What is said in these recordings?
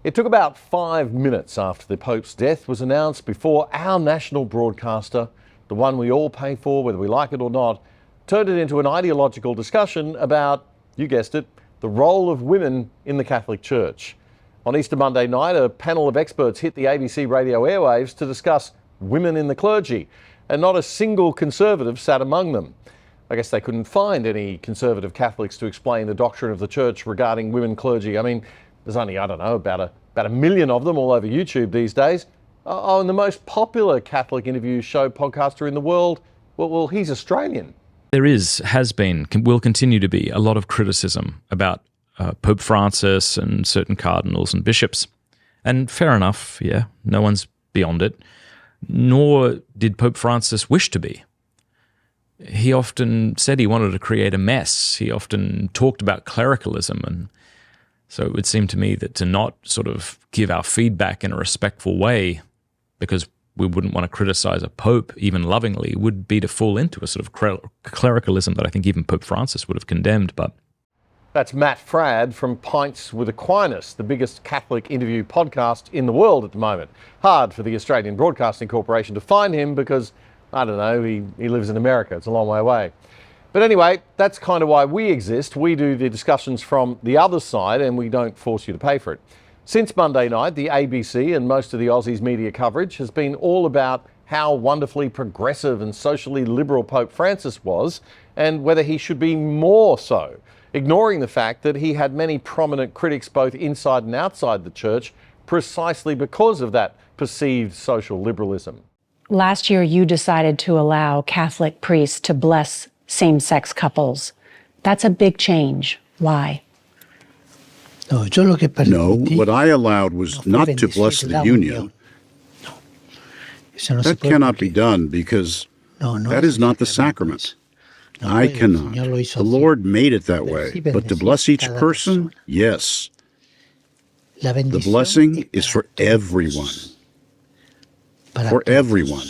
It took about 5 minutes after the Pope's death was announced before our national broadcaster, the one we all pay for whether we like it or not, turned it into an ideological discussion about, you guessed it, the role of women in the Catholic Church. On Easter Monday night, a panel of experts hit the ABC radio airwaves to discuss women in the clergy, and not a single Conservative sat among them. I guess they couldn't find any Conservative Catholics to explain the doctrine of the Church regarding women clergy. I mean, there's only, I don't know, about a million of them all over YouTube these days. Oh, and the most popular Catholic interview show podcaster in the world, well, he's Australian. There has been, will continue to be, a lot of criticism about Pope Francis and certain cardinals and bishops. And fair enough, yeah, no one's beyond it. Nor did Pope Francis wish to be. He often said he wanted to create a mess. He often talked about clericalism. And so it would seem to me that to not sort of give our feedback in a respectful way, because we wouldn't want to criticize a pope even lovingly, would be to fall into a sort of clericalism that I think even Pope Francis would have condemned. But that's Matt Fradd from Pints with Aquinas, the biggest Catholic interview podcast in the world at the moment. Hard for the Australian Broadcasting Corporation to find him because, I don't know, he lives in America. It's a long way away. But anyway, that's kind of why we exist. We do the discussions from the other side and we don't force you to pay for it. Since Monday night, the ABC and most of the Aussies media coverage has been all about how wonderfully progressive and socially liberal Pope Francis was and whether he should be more so, ignoring the fact that he had many prominent critics both inside and outside the church precisely because of that perceived social liberalism. Last year, you decided to allow Catholic priests to bless same-sex couples. That's a big change. Why? No, what I allowed was not to bless the union. That cannot be done because that is not the sacrament. I cannot. The Lord made it that way. But to bless each person, yes. The blessing is for everyone. For everyone.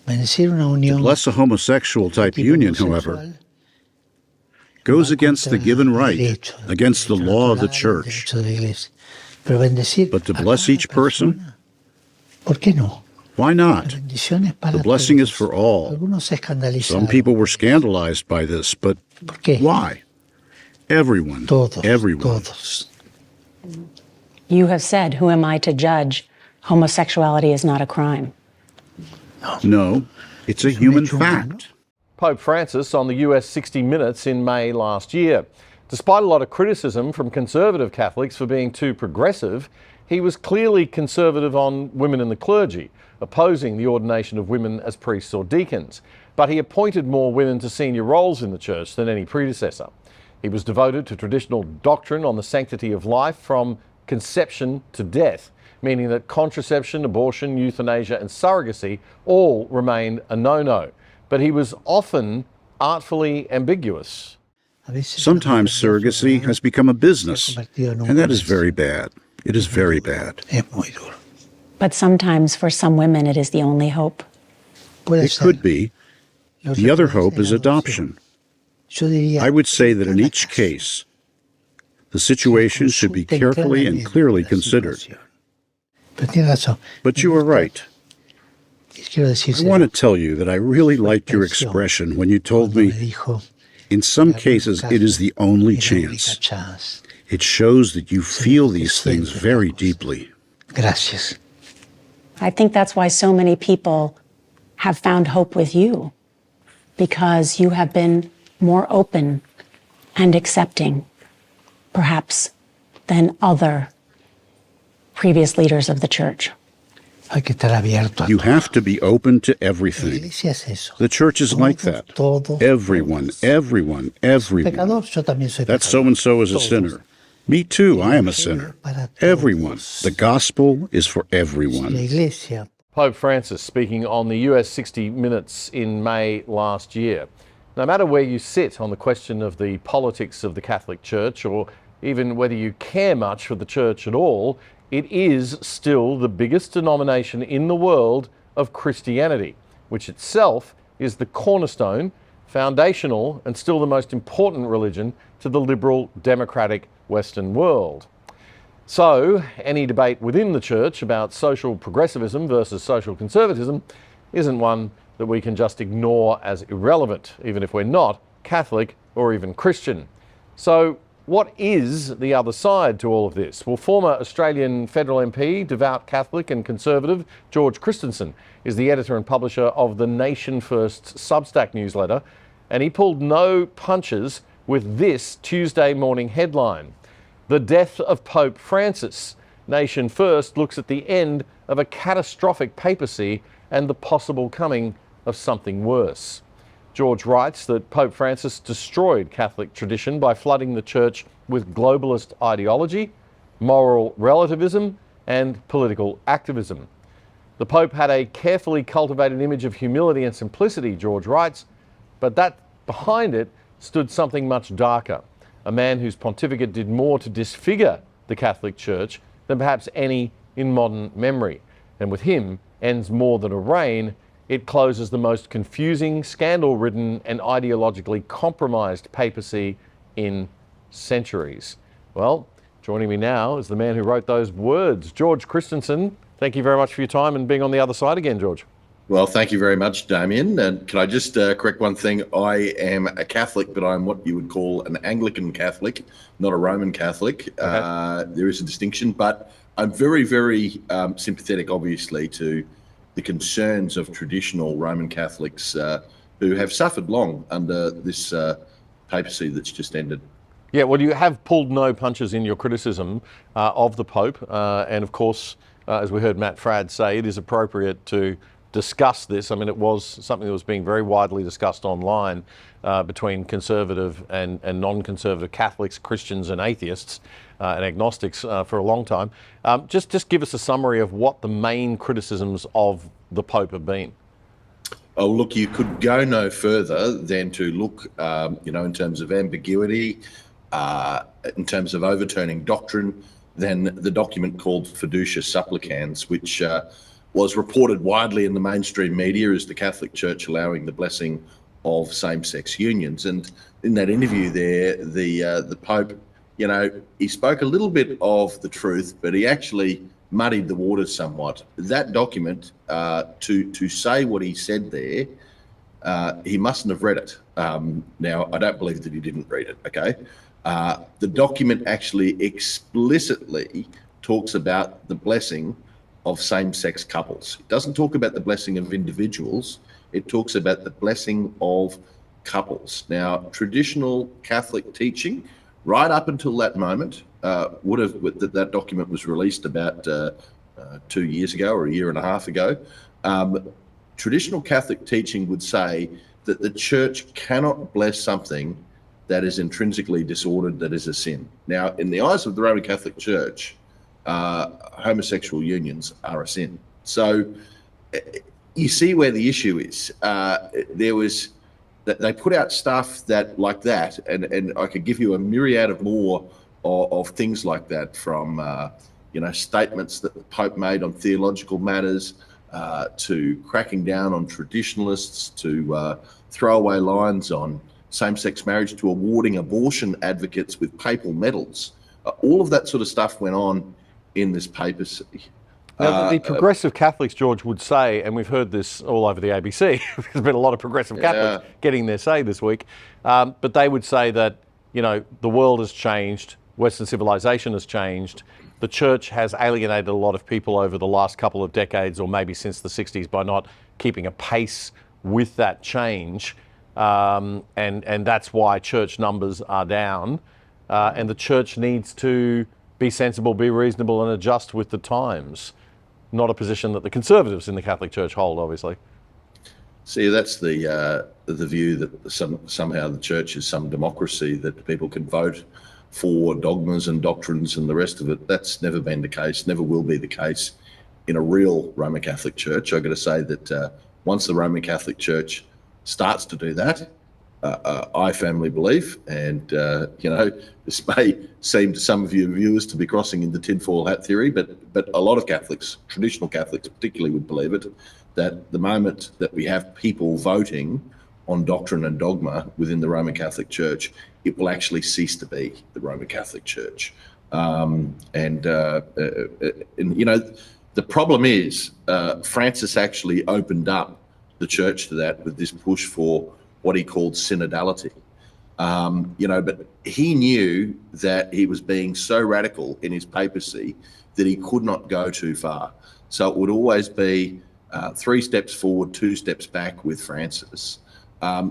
To bless a homosexual type union, however, goes against the given right, against the law of the Church. But to bless each person, why not? The blessing is for all. Some people were scandalized by this, but why? Everyone. You have said, who am I to judge? Homosexuality is not a crime. No, it's a human fact. Pope Francis on the US 60 Minutes in May last year. Despite a lot of criticism from conservative Catholics for being too progressive, he was clearly conservative on women in the clergy, opposing the ordination of women as priests or deacons. But he appointed more women to senior roles in the church than any predecessor. He was devoted to traditional doctrine on the sanctity of life from conception to death, meaning that contraception, abortion, euthanasia and surrogacy all remained a no-no. But he was often artfully ambiguous. Sometimes surrogacy has become a business, and that is very bad. It is very bad. But sometimes for some women it is the only hope. It could be. The other hope is adoption. I would say that in each case, the situation should be carefully and clearly considered. But you are right. I want to tell you that I really liked your expression when you told me, in some cases, it is the only chance. It shows that you feel these things very deeply. I think that's why so many people have found hope with you, because you have been more open and accepting, perhaps, than other previous leaders of the church. You have to be open to everything. The church is like that. Everyone. That so-and-so is a sinner. Me too, I am a sinner. Everyone. The gospel is for everyone. Pope Francis speaking on the US 60 Minutes in May last year. No matter where you sit on the question of the politics of the Catholic Church, or even whether you care much for the Church at all, it is still the biggest denomination in the world of Christianity, which itself is the cornerstone, foundational, and still the most important religion to the liberal, democratic Western world. So, any debate within the church about social progressivism versus social conservatism isn't one that we can just ignore as irrelevant, even if we're not Catholic or even Christian. So, what is the other side to all of this? Well, former Australian federal MP, devout Catholic and conservative, George Christensen, is the editor and publisher of the Nation First Substack newsletter, and he pulled no punches with this Tuesday morning headline: The Death of Pope Francis. Nation First looks at the end of a catastrophic papacy and the possible coming of something worse. George writes that Pope Francis destroyed Catholic tradition by flooding the church with globalist ideology, moral relativism, and political activism. The Pope had a carefully cultivated image of humility and simplicity, George writes, but that behind it stood something much darker. A man whose pontificate did more to disfigure the Catholic Church than perhaps any in modern memory. And with him ends more than a reign. It closes the most confusing, scandal-ridden and ideologically compromised papacy in centuries. Well, joining me now is the man who wrote those words, George Christensen. Thank you very much for your time and being on the other side again, George. Well, thank you very much, Damian. And can I just correct one thing? I am a Catholic, but I'm what you would call an Anglican Catholic, not a Roman Catholic. Okay. There is a distinction, but I'm very, very sympathetic, obviously, to the concerns of traditional Roman Catholics who have suffered long under this papacy that's just ended. Yeah, well, you have pulled no punches in your criticism of the Pope. And of course, as we heard Matt Fradd say, it is appropriate to discuss this. I mean, it was something that was being very widely discussed online between conservative and non-conservative Catholics, Christians and atheists and agnostics for a long time. Just give us a summary of what the main criticisms of the Pope have been. Oh, look, you could go no further than to look, in terms of ambiguity, in terms of overturning doctrine, than the document called Fiducia Supplicans, which was reported widely in the mainstream media as the Catholic Church allowing the blessing of same-sex unions. And in that interview there, the Pope, he spoke a little bit of the truth, but he actually muddied the waters somewhat. That document, to say what he said there, he mustn't have read it. Now, I don't believe that he didn't read it, okay? The document actually explicitly talks about the blessing of same-sex couples. It doesn't talk about the blessing of individuals. It talks about the blessing of couples. Now, traditional Catholic teaching, right up until that moment, that document was released about 2 years ago or a year and a half ago. Traditional Catholic teaching would say that the church cannot bless something that is intrinsically disordered, that is a sin. Now, in the eyes of the Roman Catholic Church, homosexual unions are a sin. So you see where the issue is. They put out stuff like that, and I could give you a myriad of more of things like that, from statements that the Pope made on theological matters, to cracking down on traditionalists, to throwaway lines on same-sex marriage, to awarding abortion advocates with papal medals. All of that sort of stuff went on in this papacy. Now, the progressive Catholics, George, would say, and we've heard this all over the ABC, there's been a lot of progressive Catholics getting their say this week, but they would say that, the world has changed, Western civilization has changed, the church has alienated a lot of people over the last couple of decades, or maybe since the 60s, by not keeping a pace with that change, and that's why church numbers are down, and the church needs to be sensible, be reasonable and adjust with the times. Not a position that the conservatives in the Catholic Church hold, obviously. See, that's the view that somehow the church is some democracy, that people can vote for dogmas and doctrines and the rest of it. That's never been the case, never will be the case in a real Roman Catholic Church. I've got to say that once the Roman Catholic Church starts to do that, I firmly believe, and this may seem to some of your viewers to be crossing into tinfoil hat theory, but a lot of Catholics, traditional Catholics particularly, would believe it, that the moment that we have people voting on doctrine and dogma within the Roman Catholic Church, it will actually cease to be the Roman Catholic Church. The problem is Francis actually opened up the church to that with this push for what he called synodality. But he knew that he was being so radical in his papacy that he could not go too far. So it would always be 3 steps forward, 2 steps back with Francis.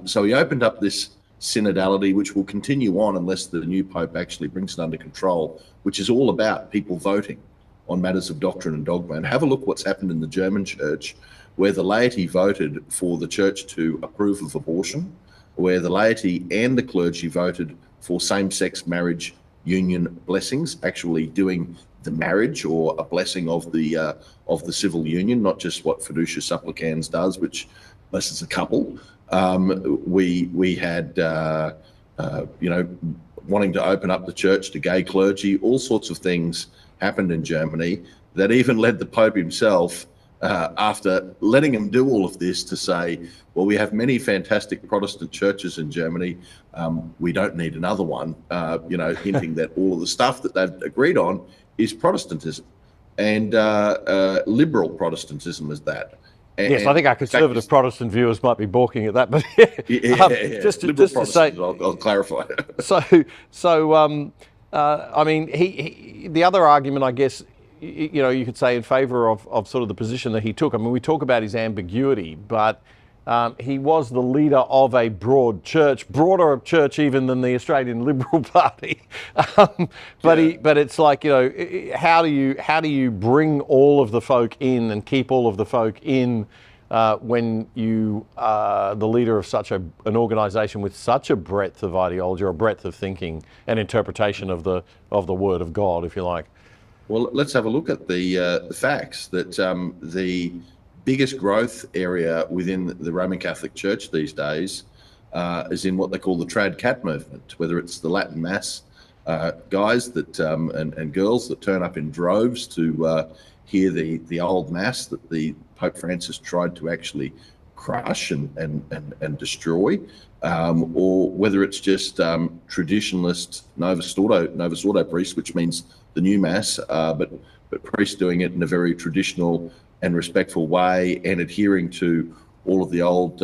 So he opened up this synodality, which will continue on unless the new Pope actually brings it under control, which is all about people voting on matters of doctrine and dogma. And have a look what's happened in the German church, where the laity voted for the church to approve of abortion, where the laity and the clergy voted for same-sex marriage union blessings, actually doing the marriage or a blessing of the civil union, not just what Fiducia Supplicans does, which blesses a couple. We had, wanting to open up the church to gay clergy. All sorts of things happened in Germany that even led the Pope himself, after letting him do all of this, to say, well, we have many fantastic Protestant churches in Germany. We don't need another one, hinting that all of the stuff that they've agreed on is Protestantism, and liberal Protestantism is that. Yes, I think our conservative Protestant viewers might be balking at that, but just to say, I'll clarify. I mean, the other argument, I guess, you could say in favour of sort of the position that he took. I mean, we talk about his ambiguity, but he was the leader of a broad church, broader church even than the Australian Liberal Party. But it's like, how do you bring all of the folk in and keep all of the folk in when you are the leader of such an organisation with such a breadth of ideology, or a breadth of thinking and interpretation of the Word of God, if you like? Well, let's have a look at the facts that the biggest growth area within the Roman Catholic Church these days is in what they call the trad cat movement, whether it's the Latin Mass guys that and girls that turn up in droves to hear the old Mass that the Pope Francis tried to actually crush and destroy, or whether it's just traditionalist Novus Ordo priests, which means the new Mass, but priests doing it in a very traditional and respectful way, and adhering to all of the old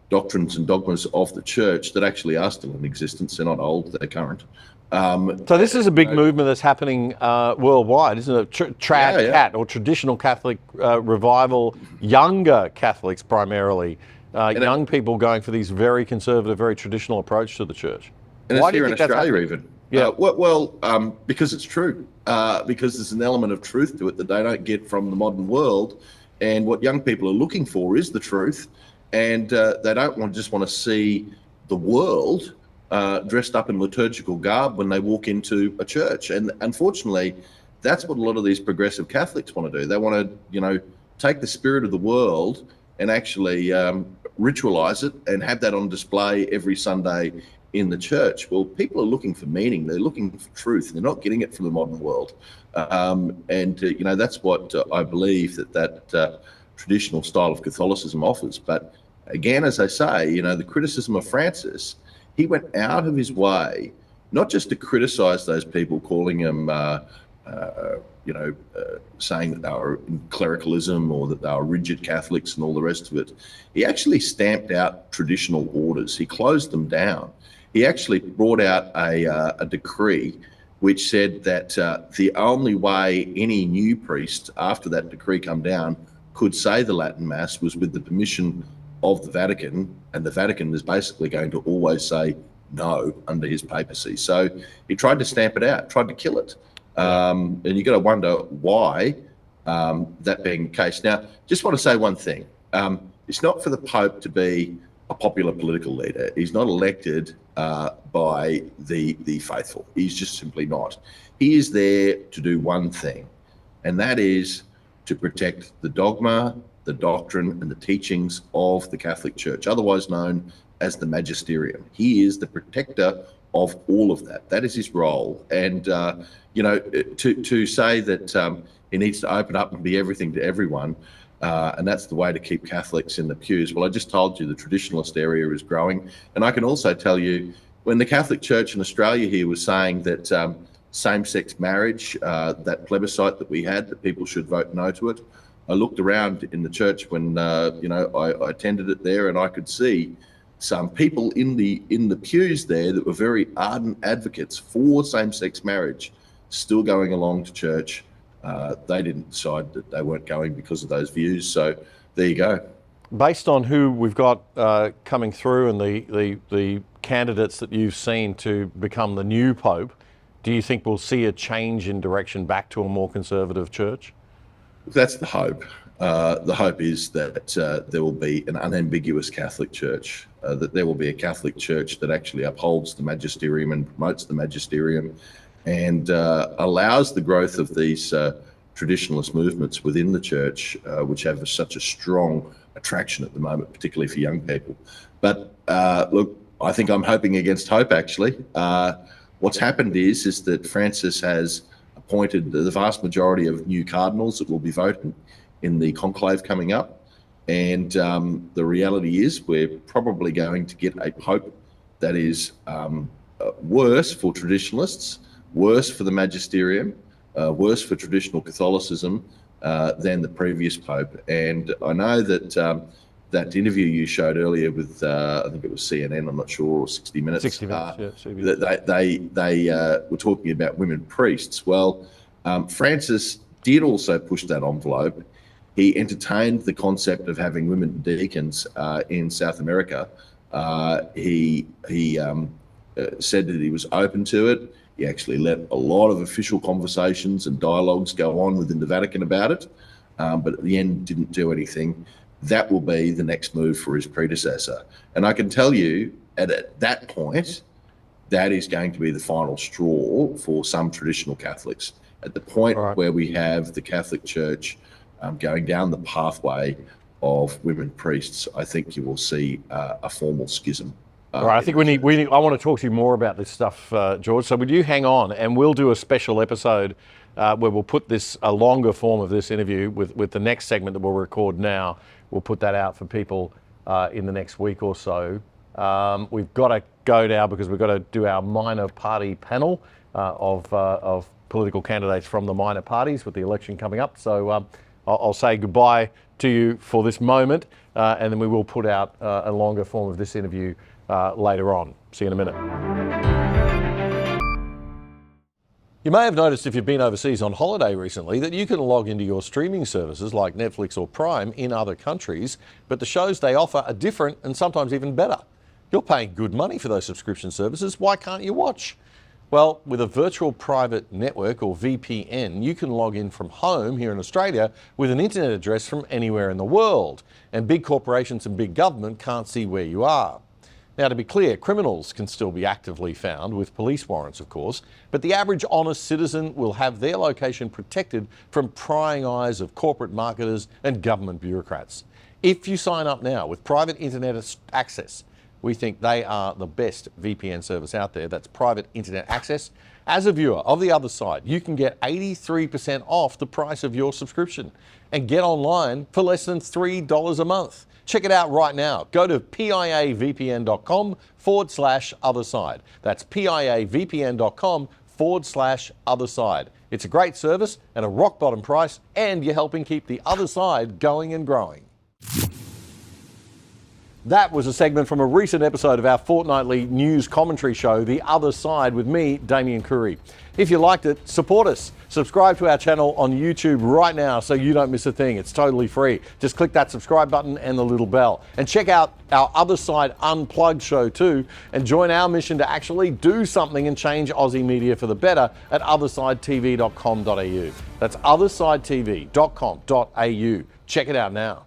doctrines and dogmas of the church that actually are still in existence. They're not old, they're current. So this is a big movement that's happening worldwide, isn't it? Cat, or traditional Catholic revival, younger Catholics primarily, young people going for these very conservative, very traditional approach to the church. And Why it's do you here in think Australia that's even. Yeah. Because it's true. Because there's an element of truth to it that they don't get from the modern world. And what young people are looking for is the truth. And they don't just want to see the world dressed up in liturgical garb when they walk into a church. And unfortunately, that's what a lot of these progressive Catholics want to do. They want to, take the spirit of the world and actually ritualize it and have that on display every Sunday in the church. Well, people are looking for meaning. They're looking for truth. They're not getting it from the modern world. That's what I believe that traditional style of Catholicism offers. But again, as I say, the criticism of Francis, he went out of his way, not just to criticize those people, calling them, saying that they were in clericalism or that they were rigid Catholics and all the rest of it. He actually stamped out traditional orders. He closed them down. He actually brought out a decree which said that the only way any new priest, after that decree come down, could say the Latin Mass was with the permission of the Vatican, and the Vatican is basically going to always say no under his papacy. So he tried to stamp it out, tried to kill it. And you got to wonder why that being the case. Now, just want to say one thing. It's not for the Pope to be a popular political leader. He's not elected by the faithful. He's just simply not. He is there to do one thing, and that is to protect the dogma, the doctrine, and the teachings of the Catholic Church, otherwise known as the magisterium. He is the protector of all of that. That is his role. And, to say that he needs to open up and be everything to everyone, and that's the way to keep Catholics in the pews. Well, I just told you the traditionalist area is growing. And I can also tell you, when the Catholic Church in Australia here was saying that same-sex marriage, that plebiscite that we had, that people should vote no to it. I looked around in the church when I attended it there, and I could see some people in the pews there that were very ardent advocates for same-sex marriage, still going along to church. They didn't decide that they weren't going because of those views. So there you go. Based on who we've got coming through and the candidates that you've seen to become the new Pope, do you think we'll see a change in direction back to a more conservative church? That's the hope. The hope is that there will be an unambiguous Catholic Church, that there will be a Catholic Church that actually upholds the magisterium and promotes the magisterium, and allows the growth of these traditionalist movements within the church, which have such a strong attraction at the moment, particularly for young people. But look, I think I'm hoping against hope, actually. What's happened is that Francis has appointed the vast majority of new cardinals that will be voting in the conclave coming up. And the reality is we're probably going to get a pope that is worse for traditionalists, worse for the magisterium, worse for traditional Catholicism than the previous pope. And I know that that interview you showed earlier with, I think it was CNN, I'm not sure, or 60 Minutes. 60 Minutes, yeah. They were talking about women priests. Well, Francis did also push that envelope. He entertained the concept of having women deacons in South America. He said that he was open to it. He actually let a lot of official conversations and dialogues go on within the Vatican about it, but at the end didn't do anything. That will be the next move for his predecessor. And I can tell you, at that point, that is going to be the final straw for some traditional Catholics. At the point where we have the Catholic Church going down the pathway of women priests, I think you will see a formal schism. All right, I think we need. I want to talk to you more about this stuff, George. So would you hang on, and we'll do a special episode where we'll put a longer form of this interview with the next segment that we'll record now. We'll put that out for people in the next week or so. We've got to go now because we've got to do our minor party panel of political candidates from the minor parties with the election coming up. So I'll say goodbye to you for this moment, and then we will put out a longer form of this interview later on. See you in a minute. You may have noticed if you've been overseas on holiday recently that you can log into your streaming services like Netflix or Prime in other countries, but the shows they offer are different and sometimes even better. You're paying good money for those subscription services. Why can't you watch? Well, with a virtual private network or VPN, you can log in from home here in Australia with an internet address from anywhere in the world, and big corporations and big government can't see where you are. Now, to be clear, criminals can still be actively found with police warrants, of course, but the average honest citizen will have their location protected from prying eyes of corporate marketers and government bureaucrats. If you sign up now with private internet access, we think they are the best VPN service out there. That's private internet access. As a viewer of The Other Side, you can get 83% off the price of your subscription and get online for less than $3 a month. Check it out right now. Go to piavpn.com/otherside. That's piavpn.com/otherside. It's a great service and a rock bottom price, and you're helping keep The Other Side going and growing. That was a segment from a recent episode of our fortnightly news commentary show, The Other Side, with me, Damian Curry. If you liked it, support us. Subscribe to our channel on YouTube right now so you don't miss a thing. It's totally free. Just click that subscribe button and the little bell. And check out our Other Side Unplugged show too, and join our mission to actually do something and change Aussie media for the better at othersidetv.com.au. That's othersidetv.com.au. Check it out now.